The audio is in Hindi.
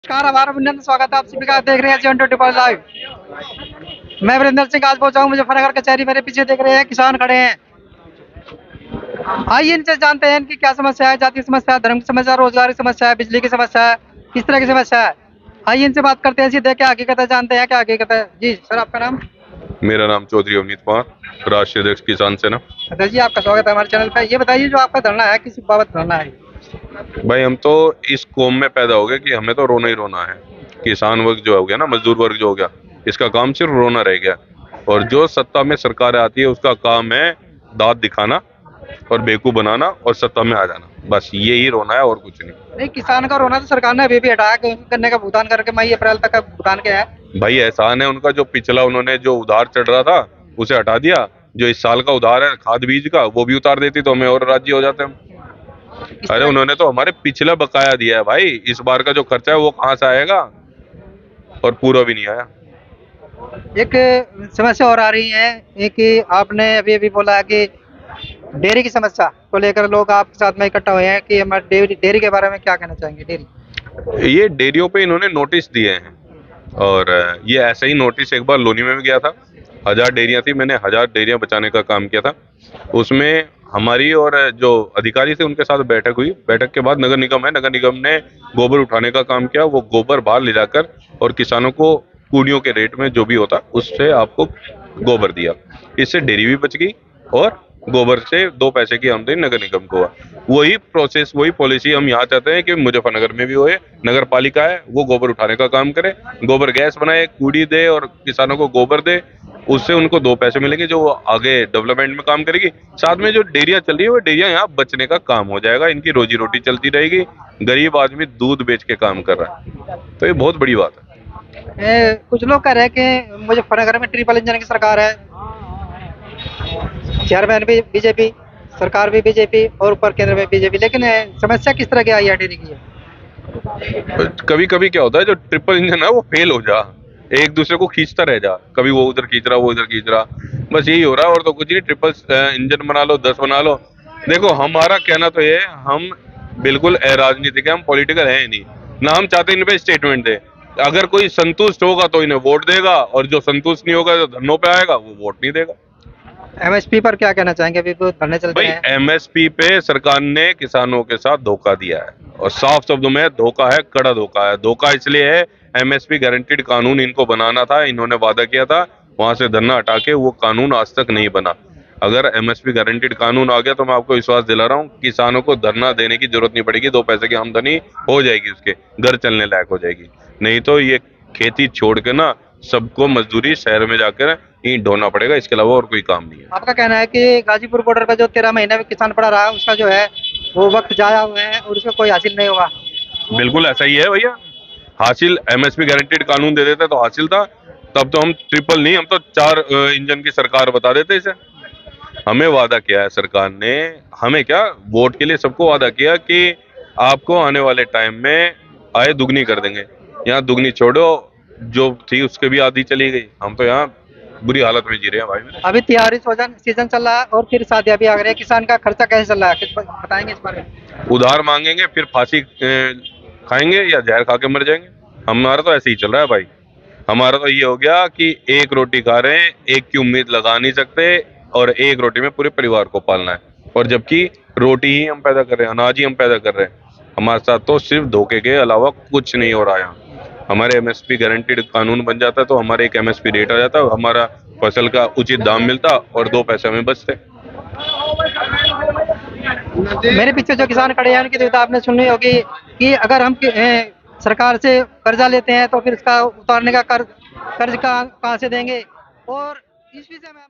नमस्कार, हमारा अभिनंदन स्वागत है आप सभी का। देख रहे हैं जीवन 24 लाइव। मैं वीरेंद्र सिंह आज पहुंचा हूं मुजफ्फरनगर कचहरी। मेरे पीछे देख रहे हैं किसान खड़े हैं। आइए इनसे जानते हैं इनकी क्या समस्या है। जाति समस्या है, धर्म की समस्या, रोजगार की समस्या है, बिजली की समस्या है, किस तरह की समस्या है। आइए इनसे बात करते हैं, सीधे क्या हकीकत है जानते हैं क्या हकीकत है। जी सर, आपका नाम? मेरा नाम चौधरी अवनीत कुमार, राष्ट्रीय अध्यक्ष किसान सेना। अध्यक्ष जी, आपका स्वागत है हमारे चैनल पर। ये बताइए जो आपका धरना है, किस बाबत धरना है? भाई हम तो इस कौम में पैदा हो गए कि हमें तो रोना ही रोना है। किसान वर्ग जो हो गया ना, मजदूर वर्ग जो हो गया, इसका काम सिर्फ रोना रह गया। और जो सत्ता में सरकार आती है उसका काम है दांत दिखाना और बेवकूफ बनाना और सत्ता में आ जाना। बस यही रोना है और कुछ नहीं। नहीं, किसान का रोना तो सरकार ने अभी भी हटाया। गन्ने का भुगतान करके मई अप्रैल तक का भुगतान किया है। भाई एहसान है उनका, जो पिछला उन्होंने जो उधार चढ़ रहा था उसे हटा दिया। जो इस साल का उधार है खाद बीज का, वो भी उतार देती तो हमें और राज्य हो जाते हम। अरे उन्होंने तो हमारे पिछला बकाया दिया है भाई। इस बार का जो खर्चा है वो कहाँ से आएगा, और पूरा भी नहीं आया। एक समस्या और आ रही है, एक आपने अभी अभी बोला कि डेयरी की समस्या को लेकर लोग आपके साथ में इकट्ठा हुए हैं कि हमारे डेयरी के बारे में क्या कहना चाहेंगे? डेयरी ये डेयरियों पे इन्होंने नोटिस दिए हैं, और ये ऐसे ही नोटिस एक बार लोनी में भी गया था। 1000 डेयरियां थी, मैंने 1000 डेयरियां बचाने का काम किया था। उसमें हमारी और जो अधिकारी थे उनके साथ बैठक हुई। बैठक के बाद नगर निगम है, नगर निगम ने गोबर उठाने का काम किया। वो गोबर बाहर ले जाकर और किसानों को कूड़ियों के रेट में जो भी होता उससे आपको गोबर दिया। इससे डेयरी भी बच गई और गोबर से 2 पैसे की आमदनी नगर निगम को हुआ। वही प्रोसेस, वही पॉलिसी हम यहाँ चाहते हैं कि मुजफ्फरनगर में भी होए। नगर पालिका है वो गोबर उठाने का काम करे, गोबर गैस बनाए, कूड़ी दे और किसानों को गोबर दे। उससे उनको 2 पैसे मिलेंगे जो वो आगे डेवलपमेंट में काम करेगी। साथ में जो डेयरियां चल रही है वो डेयरियां यहाँ बचने का काम हो जाएगा। इनकी रोजी रोटी चलती रहेगी। गरीब आदमी दूध बेच के काम कर रहा है, तो ये बहुत बड़ी बात है। कुछ लोग कह रहे हैं कि मुजफ्फरनगर में ट्रिपल इंजन की सरकार है, चेयरमैन भी बीजेपी, सरकार भी बीजेपी और ऊपर केंद्र में बीजेपी। लेकिन समस्या किस तरह की आई है डेयरी की है? कभी कभी क्या होता है, जो ट्रिपल इंजन है वो फेल हो जा, एक दूसरे को खींचता रह जा। कभी वो उधर खींच रहा, वो इधर खींच रहा, बस यही हो रहा है और तो कुछ नहीं। ट्रिपल इंजन बना लो, 10 बना लो। देखो हमारा कहना तो ये, हम बिल्कुल अराजनीतिक है, हम पॉलिटिकल है ही नहीं ना। हम चाहते इन पे स्टेटमेंट दे। अगर कोई संतुष्ट होगा तो इन्हें वोट देगा, और जो संतुष्ट नहीं होगा, जो धरनों पे आएगा, वो वोट नहीं देगा। एमएसपी पर क्या कहना चाहेंगे? अभी तो धरने चलते भाई हैं। एमएसपी पे सरकार ने किसानों के साथ धोखा दिया है, और साफ शब्दों में धोखा है, कड़ा धोखा है। धोखा इसलिए है, एमएसपी गारंटीड कानून इनको बनाना था, इन्होंने वादा किया था, वहां से धरना हटा के वो कानून आज तक नहीं बना। अगर एमएसपी गारंटीड कानून आ गया तो मैं आपको विश्वास दिला रहा हूँ, किसानों को धरना देने की जरूरत नहीं पड़ेगी। 2 पैसे की आमदनी हो जाएगी, उसके घर चलने लायक हो जाएगी। नहीं तो ये खेती छोड़ के ना सबको मजदूरी शहर में जाकर ईंट ढोना पड़ेगा, इसके अलावा और कोई काम नहीं है। आपका कहना है कि गाजीपुर बॉर्डर पर जो 13 महीने में किसान पड़ा रहा, उसका जो है वो वक्त जाया हुआ है और उसका कोई हासिल नहीं हुआ? बिल्कुल ऐसा ही है भैया। हासिल एमएसपी गारंटीड कानून दे देते तो हासिल था। तब तो हम ट्रिपल नहीं, हम तो 4 इंजन की सरकार बता देते इसे। हमें वादा किया है सरकार ने, हमें क्या, वोट के लिए सबको वादा किया कि आपको आने वाले टाइम में आय दुगनी कर देंगे। यहाँ दुगनी छोड़ो, जो थी उसके भी आधी चली गई। हम तो यहाँ बुरी हालत में जी रहे हैं भाई। अभी त्योहारी सीजन चल रहा है और फिर शादियां भी आ रही है। किसान का खर्चा कैसे चल रहा है, कुछ बताएंगे इस बारे में? उधार मांगेंगे, फिर फांसी खाएंगे या जहर खा के मर जाएंगे। हमारा तो ऐसे ही चल रहा है भाई। हमारा तो ये हो गया कि एक रोटी खा रहे हैं, एक की उम्मीद लगा नहीं सकते, और एक रोटी में पूरे परिवार को पालना है। और जबकि रोटी ही हम पैदा कर रहे हैं, अनाज ही हम पैदा कर रहे हैं। हमारे साथ तो सिर्फ धोखे के अलावा कुछ नहीं हो रहा है। हमारे एमएसपी गारंटीड कानून बन जाता तो हमारे एक एमएसपी रेट आ जाता, हमारा फसल का उचित दाम मिलता और 2 पैसे हमें बचते। मेरे पीछे जो किसान खड़े हैं उनकी दुविधा आपने सुनी होगी कि अगर हम सरकार से कर्जा लेते हैं तो फिर इसका उतारने का कर्ज कहाँ से देंगे। और इस विषय में